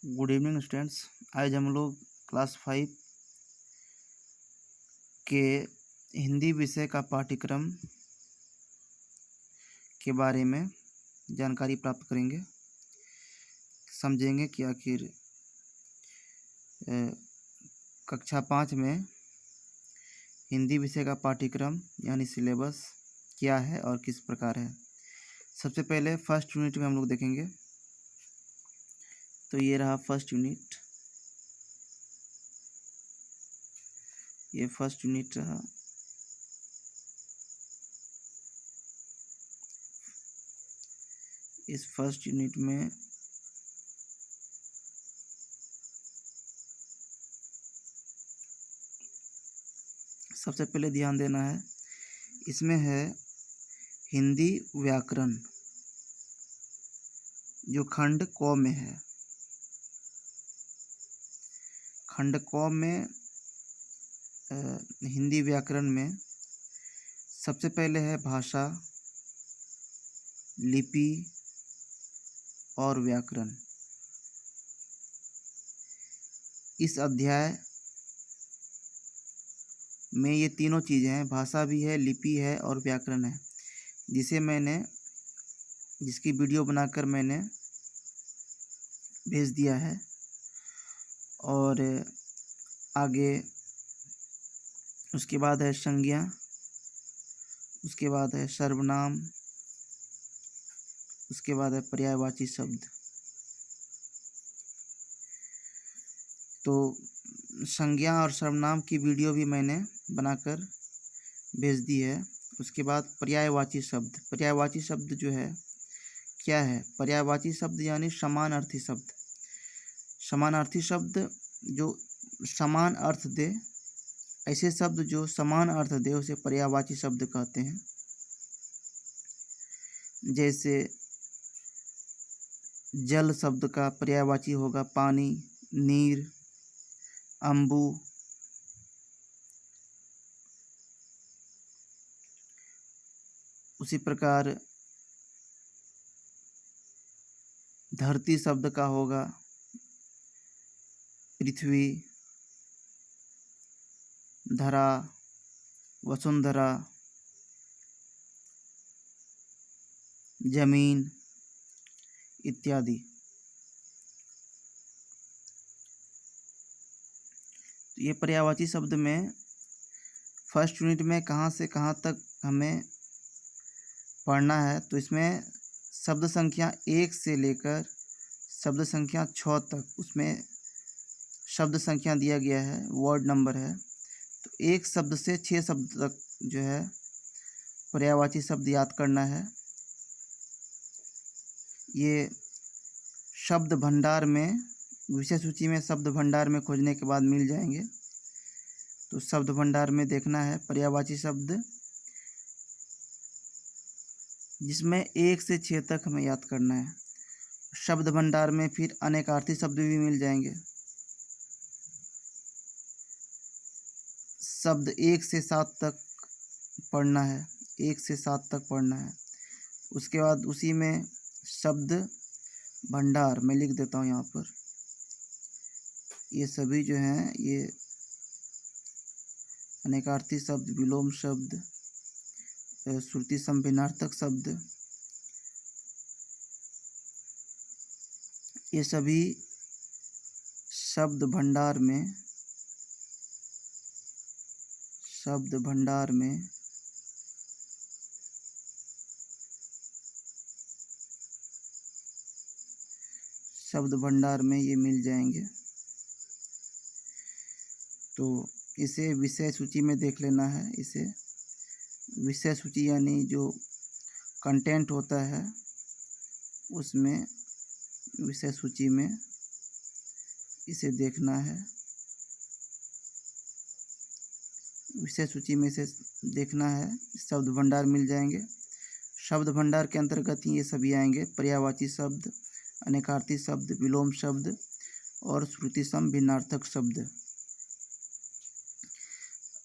Good evening students. आज हम लोग क्लास 5 के हिंदी विषय का पाठ्यक्रम के बारे में जानकारी प्राप्त करेंगे, समझेंगे कि आखिर कक्षा 5 में हिंदी विषय का पाठ्यक्रम यानी सिलेबस क्या है और किस प्रकार है। सबसे पहले फर्स्ट यूनिट में हम लोग देखेंगे। तो ये रहा फर्स्ट यूनिट, ये फर्स्ट यूनिट रहा। इस फर्स्ट यूनिट में सबसे पहले ध्यान देना है, इसमें है हिंदी व्याकरण जो खंड क में है। खंड क में हिंदी व्याकरण में सबसे पहले है भाषा, लिपि और व्याकरण। इस अध्याय में ये तीनों चीज़ें हैं, भाषा भी है, लिपि है और व्याकरण है, जिसकी वीडियो बनाकर मैंने भेज दिया है। और आगे उसके बाद है संज्ञा, उसके बाद है सर्वनाम, उसके बाद है पर्यायवाची शब्द। तो संज्ञा और सर्वनाम की वीडियो भी मैंने बनाकर भेज दी है। उसके बाद पर्यायवाची शब्द। पर्यायवाची शब्द जो है क्या है? पर्यायवाची शब्द यानी समानार्थी शब्द। समानार्थी शब्द जो समान अर्थ दे, ऐसे शब्द जो समान अर्थ दे उसे पर्यायवाची शब्द कहते हैं। जैसे जल शब्द का पर्यायवाची होगा पानी, नीर, अम्बु। उसी प्रकार धरती शब्द का होगा पृथ्वी, धरा, वसुंधरा, जमीन इत्यादि। तो ये पर्यायवाची शब्द में फर्स्ट यूनिट में कहाँ से कहाँ तक हमें पढ़ना है। तो इसमें शब्द संख्या 1 से लेकर शब्द संख्या 6 तक उसमें शब्द संख्या दिया गया है, वर्ड नंबर है। तो 1 शब्द से 6 शब्द तक जो है पर्यायवाची शब्द याद करना है। ये शब्द भंडार में, विषय सूची में शब्द भंडार में खोजने के बाद मिल जाएंगे। तो शब्द भंडार में देखना है पर्यायवाची शब्द, जिसमें 1 से 6 तक हमें याद करना है। शब्द भंडार में फिर अनेकार्थी शब्द भी मिल जाएंगे। शब्द 1 से 7 तक पढ़ना है, 1 से 7 तक पढ़ना है। उसके बाद उसी में शब्द भंडार मैं लिख देता हूँ यहाँ पर। ये सभी जो हैं ये अनेकार्थी शब्द, विलोम शब्द, श्रुति सम भिन्नार्थक शब्द, ये सभी शब्द भंडार में शब्द भंडार में ये मिल जाएंगे। तो इसे विषय सूची में देख लेना है। इसे विषय सूची यानी जो कंटेंट होता है उसमें विषय सूची में इसे देखना है। विषय सूची में इसे देखना है, शब्द भंडार मिल जाएंगे। शब्द भंडार के अंतर्गत ही ये सभी आएंगे, पर्यायवाची शब्द, अनेकार्थी शब्द, विलोम शब्द और श्रुति सम भिन्नार्थक शब्द।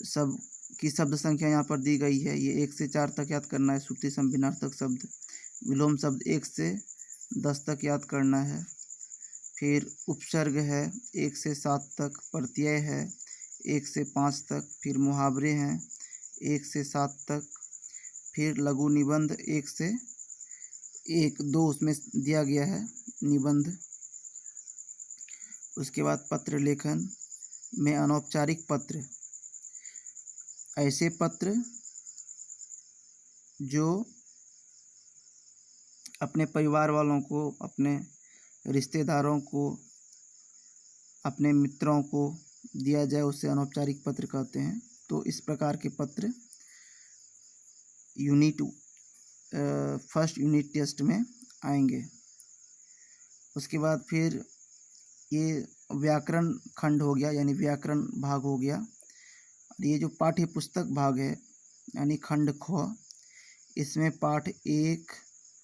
सब की शब्द संख्या यहाँ पर दी गई है। ये 1 से 4 तक याद करना है श्रुति सम भिन्नार्थक शब्द। विलोम शब्द 1 से 10 तक याद करना है। फिर उपसर्ग है 1 से 7 तक, प्रत्यय है 1 से 5 तक, फिर मुहावरे हैं 1 से 7 तक, फिर लघु निबंध 1 से 1-2 उसमें दिया गया है निबंध। उसके बाद पत्र लेखन में अनौपचारिक पत्र, ऐसे पत्र जो अपने परिवार वालों को, अपने रिश्तेदारों को, अपने मित्रों को दिया जाए उसे अनौपचारिक पत्र कहते हैं। तो इस प्रकार के पत्र फर्स्ट यूनिट टेस्ट में आएंगे। उसके बाद फिर ये व्याकरण खंड हो गया, यानी व्याकरण भाग हो गया। ये जो पाठ्य पुस्तक भाग है यानी खंड ख, इसमें पाठ 1,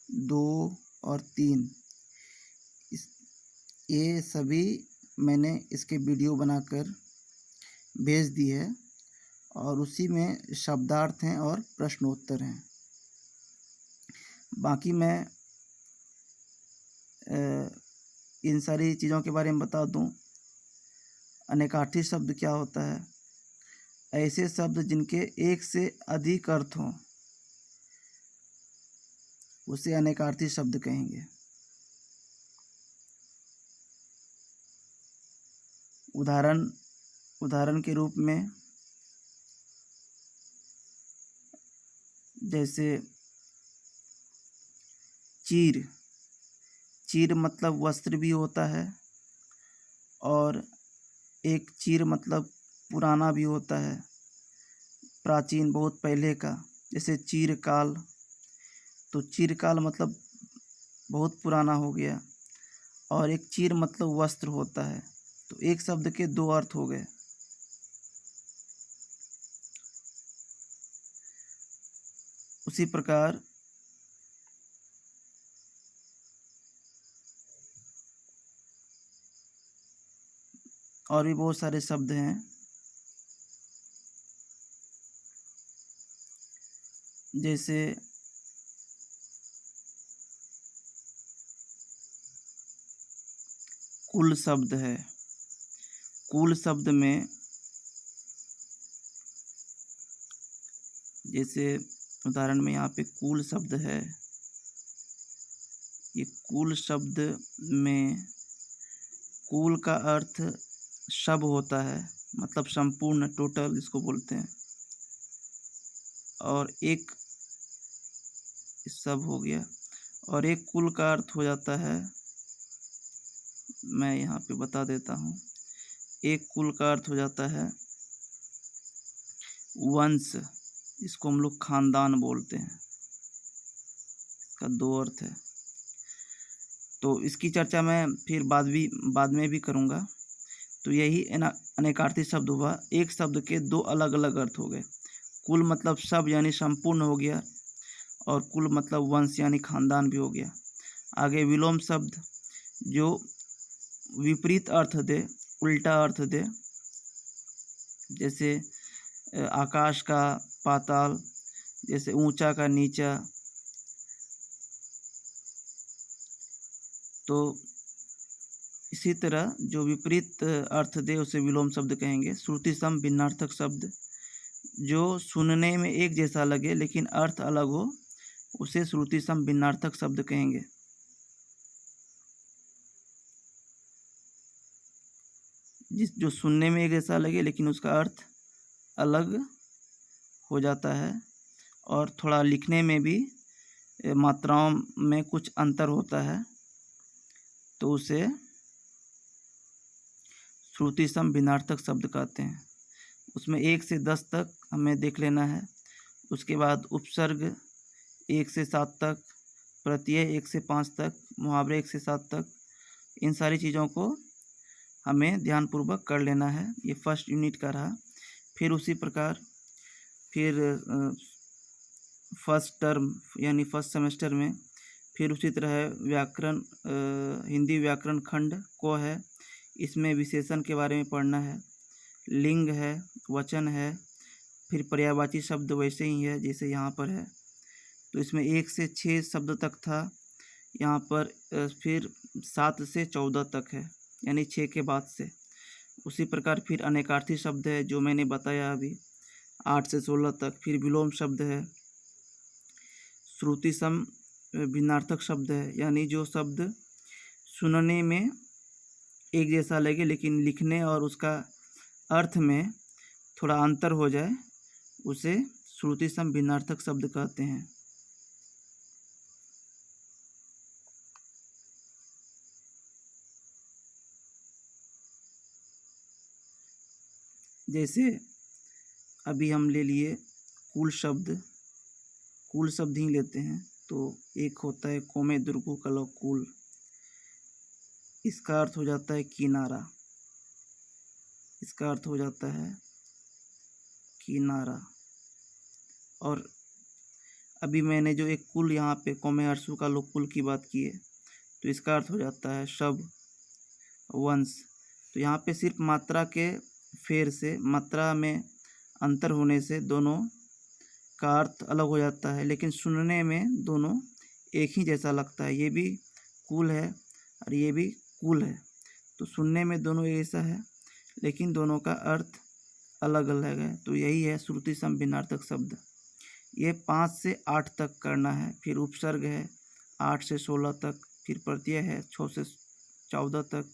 2 और 3 ये सभी मैंने इसके वीडियो बनाकर भेज दी है और उसी में शब्दार्थ हैं और प्रश्नोत्तर हैं। बाकी मैं इन सारी चीज़ों के बारे में बता दूं। अनेकार्थी शब्द क्या होता है? ऐसे शब्द जिनके एक से अधिक अर्थ हों उसे अनेकार्थी शब्द कहेंगे। उदाहरण के रूप में जैसे चीर मतलब वस्त्र भी होता है और एक चीर मतलब पुराना भी होता है, प्राचीन, बहुत पहले का। जैसे चीरकाल, तो चीरकाल मतलब बहुत पुराना हो गया, और एक चीर मतलब वस्त्र होता है। तो एक शब्द के 2 अर्थ हो गए। उसी प्रकार और भी बहुत सारे शब्द हैं, जैसे कुल शब्द है। कुल शब्द में जैसे उदाहरण में यहाँ पे कुल शब्द है। ये कुल शब्द में कुल का अर्थ सब होता है, मतलब संपूर्ण, टोटल इसको बोलते हैं। और एक सब हो गया, और एक कुल का अर्थ हो जाता है, मैं यहाँ पे बता देता हूँ। एक कुल का अर्थ हो जाता है वंश, इसको हम लोग खानदान बोलते हैं। इसका 2 अर्थ है। तो इसकी चर्चा मैं फिर बाद में भी करूँगा। तो यही अनेकार्थी शब्द हुआ। एक शब्द के 2 अलग अलग अर्थ हो गए। कुल मतलब सब यानी संपूर्ण हो गया, और कुल मतलब वंश यानी खानदान भी हो गया। आगे विलोम शब्द जो विपरीत अर्थ दे, उल्टा अर्थ दे, जैसे आकाश का पाताल, जैसे ऊंचा का नीचा। तो इसी तरह जो विपरीत अर्थ दे उसे विलोम शब्द कहेंगे। श्रुति सम भिन्नार्थक शब्द जो सुनने में एक जैसा लगे लेकिन अर्थ अलग हो उसे श्रुति सम भिन्नार्थक शब्द कहेंगे। जो सुनने में एक जैसा लगे लेकिन उसका अर्थ अलग हो जाता है, और थोड़ा लिखने में भी मात्राओं में कुछ अंतर होता है, तो उसे श्रुति सम भिन्नार्थक शब्द कहते हैं। उसमें 1 से 10 तक हमें देख लेना है। उसके बाद उपसर्ग 1 से 7 तक, प्रत्यय 1 से 5 तक, मुहावरे 1 से 7 तक। इन सारी चीज़ों को हमें ध्यानपूर्वक कर लेना है। ये फर्स्ट यूनिट का रहा। फिर उसी प्रकार फिर फर्स्ट टर्म यानी फर्स्ट सेमेस्टर में फिर उसी तरह व्याकरण, हिंदी व्याकरण खंड को है। इसमें विशेषण के बारे में पढ़ना है, लिंग है, वचन है, फिर पर्यायवाची शब्द वैसे ही है जैसे यहाँ पर है। तो इसमें 1 से 6 शब्द तक था। यहाँ पर फिर 7 से 14 तक है, यानी 6 के बाद से। उसी प्रकार फिर अनेकार्थी शब्द है जो मैंने बताया अभी, 8 से 16 तक। फिर विलोम शब्द है, श्रुति सम भिन्नार्थक शब्द है, यानी जो शब्द सुनने में एक जैसा लगे लेकिन लिखने और उसका अर्थ में थोड़ा अंतर हो जाए, उसे श्रुति सम भिन्नार्थक शब्द कहते हैं। जैसे अभी हम ले लिए कुल शब्द, कुल शब्द ही लेते हैं, तो एक होता है कोमे दुर्गु कलो कुल, इसका अर्थ हो जाता है किनारा, इसका अर्थ हो जाता है किनारा। और अभी मैंने जो एक कुल यहाँ पे कोमे अरसू का लोग कुल की बात की है, तो इसका अर्थ हो जाता है शब, वंश। तो यहाँ पे सिर्फ मात्रा के फेर से, मात्रा में अंतर होने से दोनों का अर्थ अलग हो जाता है, लेकिन सुनने में दोनों एक ही जैसा लगता है। ये भी कुल है और ये भी कुल है, तो सुनने में दोनों ऐसा है लेकिन दोनों का अर्थ अलग अलग है। तो यही है श्रुति सम भिन्नार्थक शब्द। ये 5 से 8 तक करना है। फिर उपसर्ग है 8 से 16 तक, फिर प्रत्यय है 6 से 14 तक,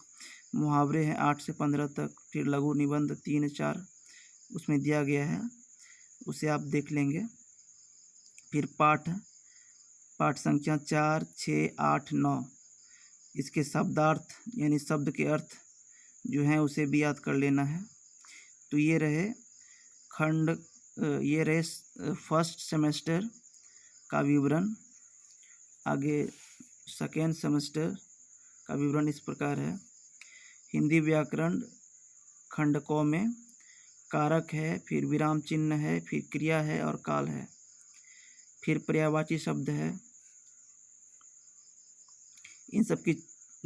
मुहावरे हैं 8 से 15 तक, फिर लघु निबंध 3 4 उसमें दिया गया है, उसे आप देख लेंगे। फिर पाठ है, पाठ संख्या 4 6 8 9, इसके शब्दार्थ यानी शब्द के अर्थ जो हैं उसे भी याद कर लेना है। तो ये रहे खंड, ये रहे फर्स्ट सेमेस्टर का विवरण। आगे सेकेंड सेमेस्टर का विवरण इस प्रकार है। हिंदी व्याकरण खंड क में कारक है, फिर विराम चिन्ह है, फिर क्रिया है और काल है, फिर पर्यायवाची शब्द है। इन सब की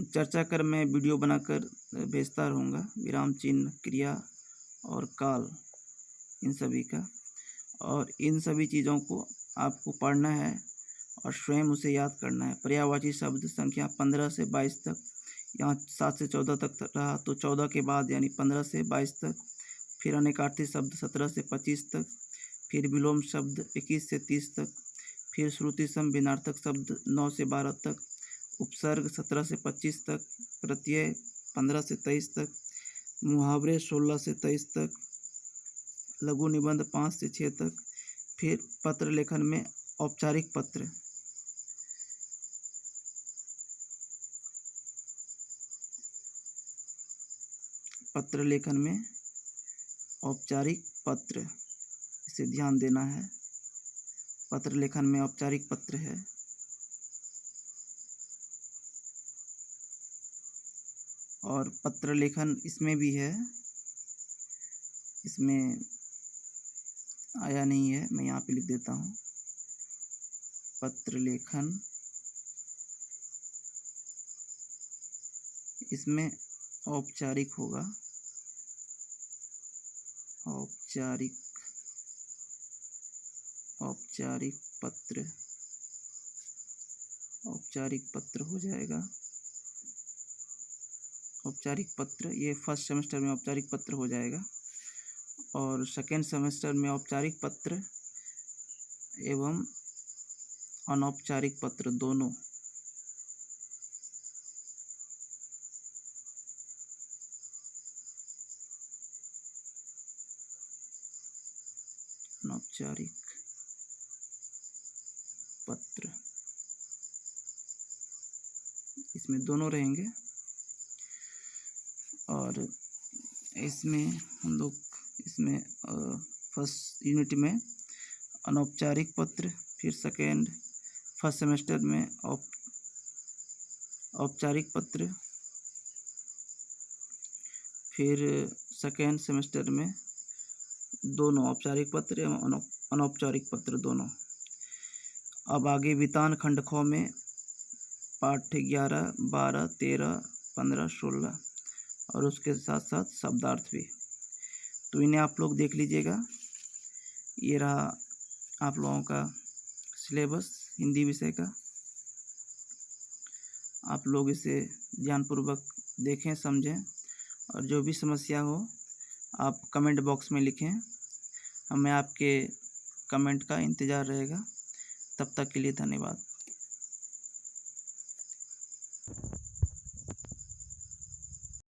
चर्चा कर मैं वीडियो बनाकर भेजता रहूँगा, विराम चिन्ह, क्रिया और काल, इन सभी का। और इन सभी चीज़ों को आपको पढ़ना है और स्वयं उसे याद करना है। पर्यायवाची शब्द संख्या 15 से 22 तक, यहाँ 7 से 14 तक रहा, तो 14 के बाद यानी 15 से 22 तक। फिर अनेकार्थी शब्द 17 से 25 तक, फिर विलोम शब्द 21 से 30 तक, फिर श्रुति सम भिन्नार्थक शब्द 9 से 12 तक, उपसर्ग 17 से 25 तक, प्रत्यय 15 से 23 तक, मुहावरे 16 से 23 तक, लघु निबंध 5 से 6 तक, फिर पत्र लेखन में औपचारिक पत्र, पत्र लेखन में औपचारिक पत्र, इसे ध्यान देना है। पत्र लेखन में औपचारिक पत्र है। और पत्र लेखन इसमें भी है, इसमें आया नहीं है, मैं यहाँ पे लिख देता हूँ। पत्र लेखन इसमें औपचारिक होगा, औपचारिक, औपचारिक पत्र, औपचारिक पत्र हो जाएगा। औपचारिक पत्र ये फर्स्ट सेमेस्टर में औपचारिक पत्र हो जाएगा, और सेकेंड सेमेस्टर में औपचारिक पत्र एवं अनौपचारिक पत्र दोनों। अनौपचारिक पत्र इसमें दोनों रहेंगे। और इसमें हम लोग इसमें फर्स्ट यूनिट में अनौपचारिक पत्र, फिर फर्स्ट सेमेस्टर में औपचारिक पत्र, फिर सेकेंड सेमेस्टर में दोनों औपचारिक पत्र एवं अनौपचारिक पत्र दोनों। अब आगे वितान खंड ख में पाठ 11 12 13 15 16 और उसके साथ साथ शब्दार्थ भी। तो इन्हें आप लोग देख लीजिएगा। ये रहा आप लोगों का सिलेबस हिंदी विषय का। आप लोग इसे ध्यानपूर्वक देखें, समझें और जो भी समस्या हो आप कमेंट बॉक्स में लिखें। हमें आपके कमेंट का इंतज़ार रहेगा। तब तक के लिए धन्यवाद।